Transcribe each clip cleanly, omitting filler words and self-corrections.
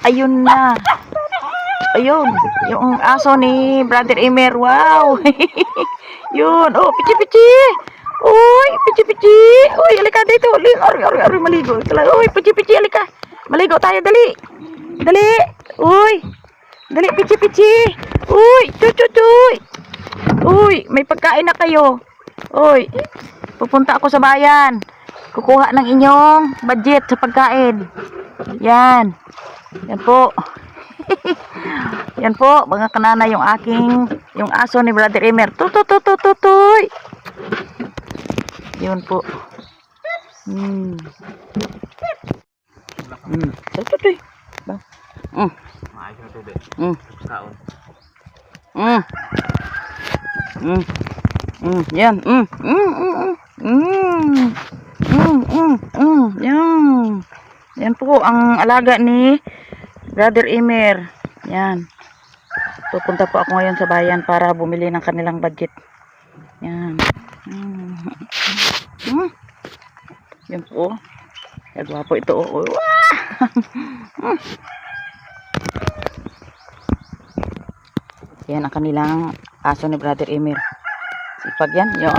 Ayun na. Ayun. Yung aso ni Brother Emer. Wow. Yun. Oh, pichi-pichi. Uy, pichi-pichi. Uy, alika dito. Ari, maligo. Uy, pichi-pichi, alika. Maligo tayo, dali. Dali. Uy. Dali, pichi-pichi. Uy, chuchuchuy. Uy, may pagkain na kayo. Uy, pupunta ako sa bayan. Kukuha ng inyong budget sa pagkain. Yan. Yan po. Yan po, mga kanana yung yung aso ni Brother Emer. Tutututututuy. Yun po. Tututuy. Mm. Mm. Mm. Yan. Yan. Yan po ang alaga ni Brother Emer. Yan. Pupunta po ako ngayon sa bayan para bumili ng kanilang budget. Yan. Yan po. Gagawa po ito. Yan ang kanilang aso ni Brother Emer. Sipag yan. Yo.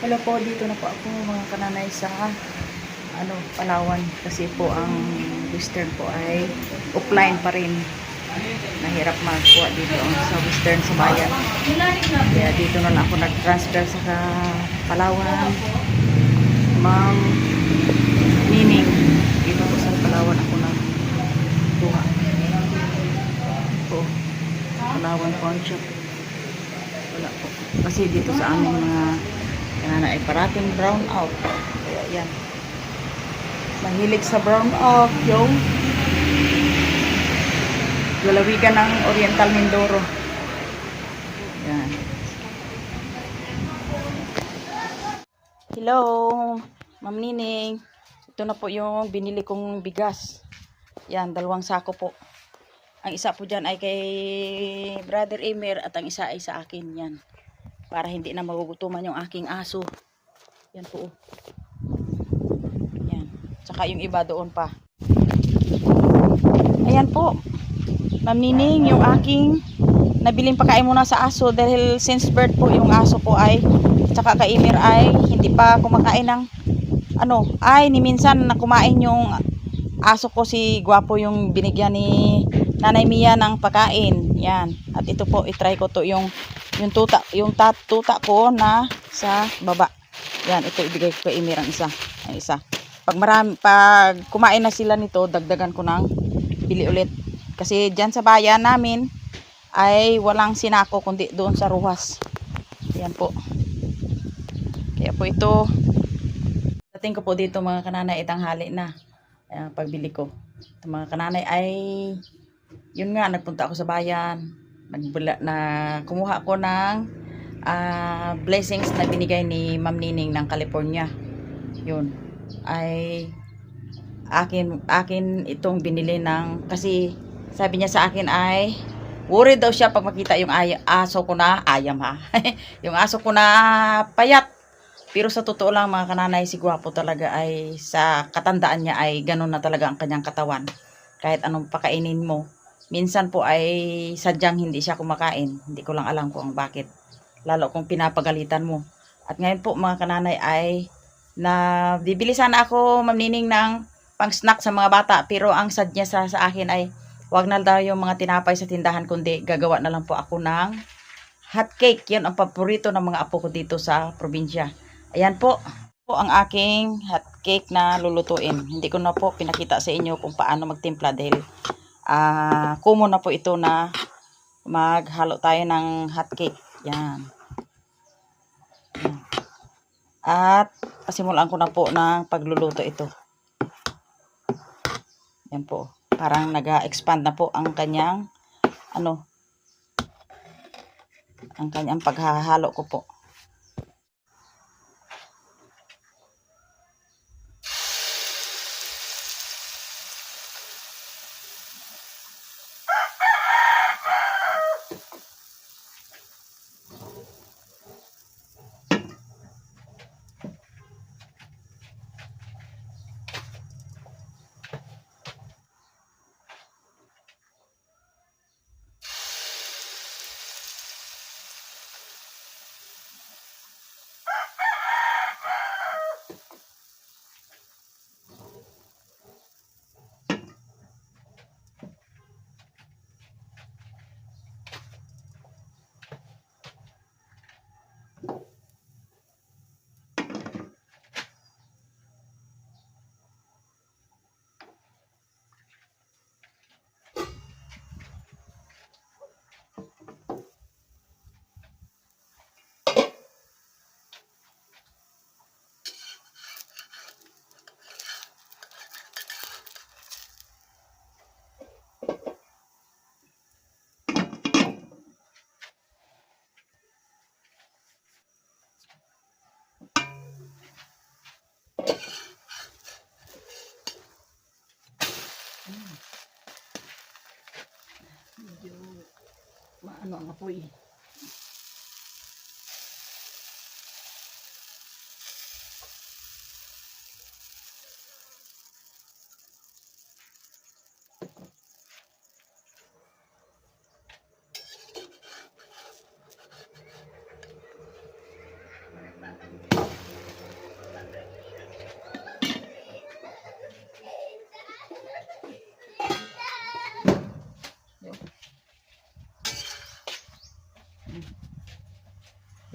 Hello po, dito na po ako mga kananay sa Palawan kasi po ang Western po ay offline pa rin. Nahirap magkuha dito sa Western sa bayan. Kaya dito na lang ako nag-transfer sa Palawan. Ma'am Nining. Dito po sa Palawan ako nagkuha. Po. Palawan pawn shop. Wala po. Kasi dito sa aming mga kanana ay parating brown out. Kaya yan. Mahilig sa brown out yung lalawigan ng Oriental Mindoro. Yan. Hello, Ma'am Nining. Ito na po yung binili kong bigas. Yan, 2 sako po. Ang isa po dyan ay kay Brother Emer at ang isa ay sa akin. Yan. Para hindi na magugutuman yung aking aso. Yan po. Yan. Tsaka yung iba doon pa. Ayan po. Ma'am Nining, yung aking nabiling pagkain muna sa aso dahil since birth po yung aso ko ay tsaka kay Emir ay hindi pa kumakain ng ni minsan na kumain yung aso ko si Guwapo yung binigyan ni Nanay Mia ng pagkain. Yan. At ito po, itry ko to yung tuta ko na sa baba. Yan, ito ibigay ko kay Emir ang isa. Ang isa. Pag kumain na sila nito, dagdagan ko ng bili ulit. Kasi dyan sa bayan namin ay walang sinako kundi doon sa ruhas. Yan po. Kaya po ito, dating ko po dito mga kananay, itanghali na. Pagbili ko. Ito mga kananay ay, yun nga, nagpunta ako sa bayan. Kumuha ko ng blessings na binigay ni Ma'am Nining ng California. Yun. Ay, akin itong binili kasi sabi niya sa akin ay worried daw siya pag makita yung aso ko na yung aso ko na payat. Pero sa totoo lang mga kananay, si Guwapo talaga ay sa katandaan niya ay ganun na talaga ang kanyang katawan. Kahit anong pakainin mo, minsan po ay sadyang hindi siya kumakain. Hindi ko lang alam kung bakit. Lalo kung pinapagalitan mo. At ngayon po mga kananay ay bibili sana ako, Ma'am Nining, ng pang snack sa mga bata. Pero ang sad niya sa akin ay wag na daw yung mga tinapay sa tindahan, kundi gagawa na lang po ako ng hot cake. Yan ang paborito ng mga apo ko dito sa probinsya. Ayan po ang aking hot cake na lulutuin. Hindi ko na po pinakita sa inyo kung paano magtimpla dahil common na po ito na maghalo tayo ng hot cake. Yan. At pasimulan ko na po ng pagluluto ito. Yan po. Parang nag-expand na po ang kanyang ang kanyang paghahalo ko po. Medyo maano ang apoy.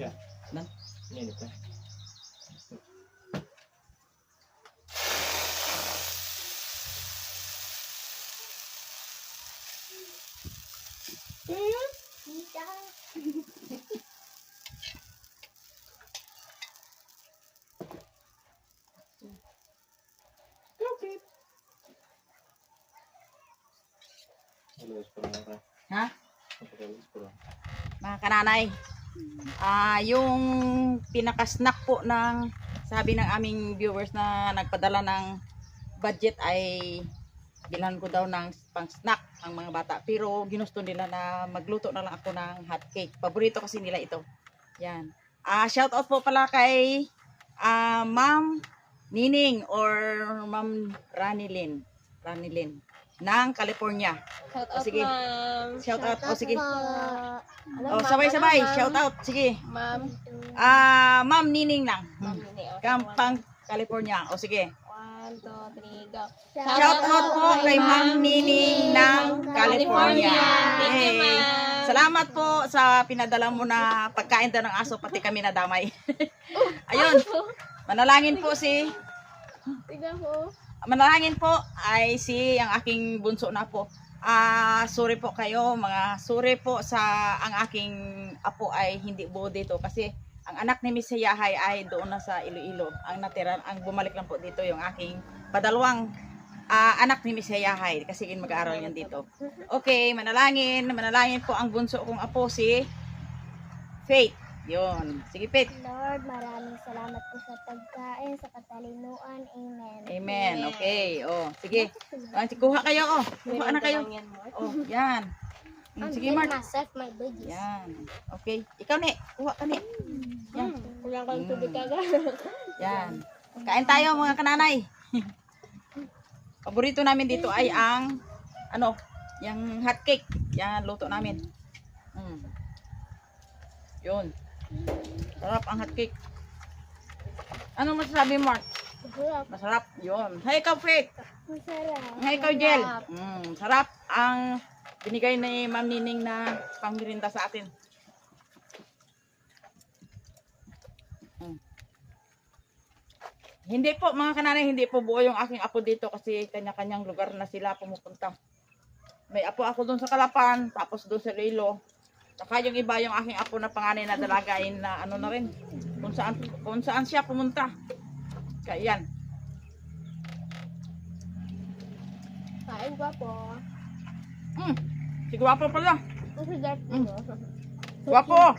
Ya. Dan? Ini ito. Ha? Mga kananay, yung pinaka-snack po ng sabi ng aming viewers na nagpadala ng budget ay bilhan ko daw ng pang-snack ang mga bata. Pero ginusto nila na magluto na lang ako ng hot cake. Paborito kasi nila ito. Yan. Shout out po pala kay Ma'am Nining or Ma'am Ranilyn ng California. Shout out, Sige. ma'am. Shout out. O sige. Ano, O sabay-sabay. ma'am? Shout out. Sige. Ma'am. Ma'am Nining lang. Ma'am, hindi. Okay, Kampang California. O sige. 1, 2, 3, go. Shout out po kay Ma'am Nining ng California. Thank you, Yay. ma'am. Salamat po sa pinadala mo na pagkain daw ng aso, pati kami nadamay. Ayun. Manalangin po Tignan mo. Manalangin po ay ang aking bunso na po. Sorry po kayo, sorry po sa ang aking apo ay hindi buo dito kasi ang anak ni Miss Yahay ay doon na sa Iloilo. Ang natira, ang bumalik lang po dito yung aking padalawang anak ni Miss Yahay kasi mag-aaral yan dito. Okay, manalangin po ang bunso kong apo si Faith. Yun. Sige, Faith. Lord, maraming salamat po sa pagkain, sa katalinuan. Amen. Amen. Okay. Oh, sige. Kuha kayo. Kuha na kayo. Oh, yan. Sige, Give Mark. myself my babies. Yan. Okay. Ikaw, ni. Kuha ka, ni. Yan. Kulang kang tubig agad. Yan. Kain tayo, mga kananay. Paborito namin dito ay ang Yung hot cake. Yan, luto namin. Yun. Sarap ang hot cake. Ano masasabi, Mark? Masarap. Masarap. Yun. Hey, ikaw, Faith. Masarap. Hey, ikaw, Jel. Sarap ang binigay ni Ma'am Nining na pangmirinda sa atin. Hindi po, mga kananay, hindi po buo yung aking apo dito kasi kanya-kanyang lugar na sila pumupunta. May apo ako doon sa Kalapan, tapos doon sa Rilo. Saka yung iba yung aking apo na panganay na dalagain na ano na rin. Kung saan siya pumunta. Kaya yan. Kain ko po. Si Gwapo pala. Kasi dart mo. Gwapo!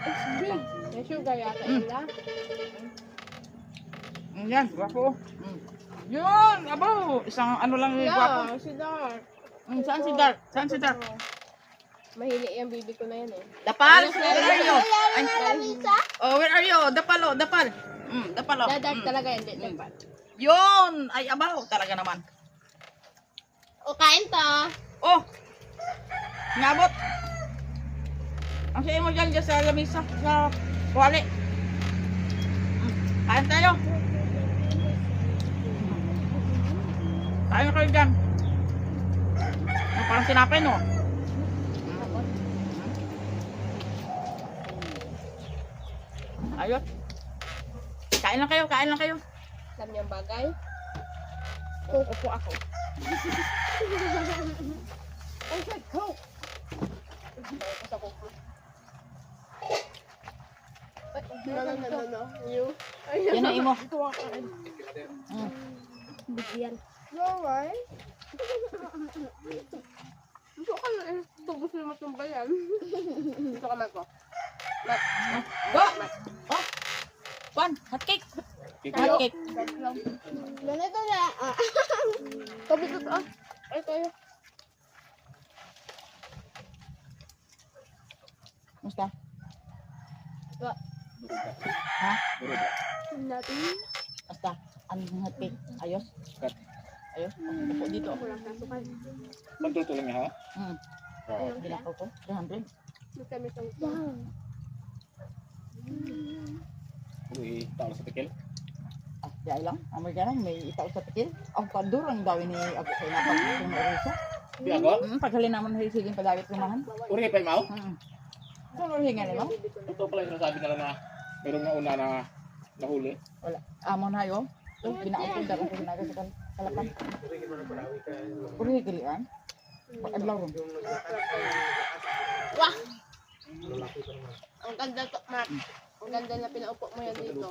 It's big. May sugar yata ila. Yan, Gwapo. Yun, abo. Isang ano lang yung Gwapo. Yeah, si Dart. Saan si Dark? Saan si Dark? Mahili yung bibi ko na yan eh. Dapal? Where are you? Ay, Oh, where are you? Dapal, oh, Dapal. Dapal, oh. Dadart talaga yan. Dapat. Yun! Ay, abaw. Talaga naman. O, kain ta. Oh! Ngabot! Ang siya mo dyan sa lamisa, sa kuwali. Kain tayo. Kain na kayo dyan. Parang sinapay, no? Ayos. Kain lang kayo, kain lang kayo. Alam niyo ang bagay? Upo ako. Ay, said Coke. No. You? Yan ang imo. Bigyan. No, why? Gusto ka na eh. Tubos na matumbayan. Gusto ka man ko. Go! Oh! Juan, hot cake. Hot cake. Ganito na. Tabi ko to. Ay, tayo. Musta? Ba? Ha? Natin. Basta, ang hot cake. Ayos? Ayos? Upo dito. Walang kasukan. Pagtutulong niya, ha? Ginakaw ko. 300. Kami sa Uy, tao sa tikil. Ah, dahil lang. Amay ka lang, may itaw sa tikil. Ang pandurang gawin ni Abu sa napag kung orisa. Di ako? Paghalin naman na hisiging padawit lumahan. Uri pa mau? Kung orihinga nila? Ito pala yung sinasabi nila na mayroong nauna na nahuli. Wala. Amo na yun. Ito, ginaupod ako sa ginaga sa Kalapan. Orihigilian? Pag-adlaw rin. Wah! Ang ganda to, Mark. Ang ganda na pinaupo mo yan dito.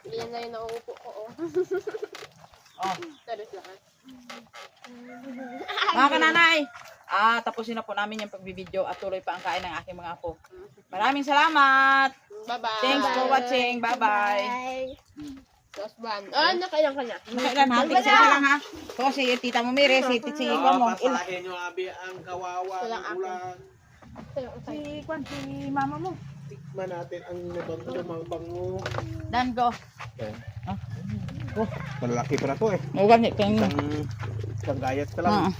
Yan na yung nauupo ko, oh. Oh. Taris lang. Mga kananay, tapusin na po namin yung pagbibideo at tuloy pa ang kain ng aking mga apo. Maraming salamat! Bye-bye. Thanks for watching. Bye-bye! Sauce ban. Ah, nakailang ka na. Nakailan ha? Tigsa ka lang ha? So, si Tita mo Mire, si Kwan mo. Pasahin nyo abi ang kawawa Walang ng ako. ulan. Si Kwan, si mama mo. Tikman natin ang nabantumang bango. Dan, go. Malalaki pa na to eh. Uwan, kaya Isang gayat ka lang.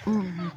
Mm.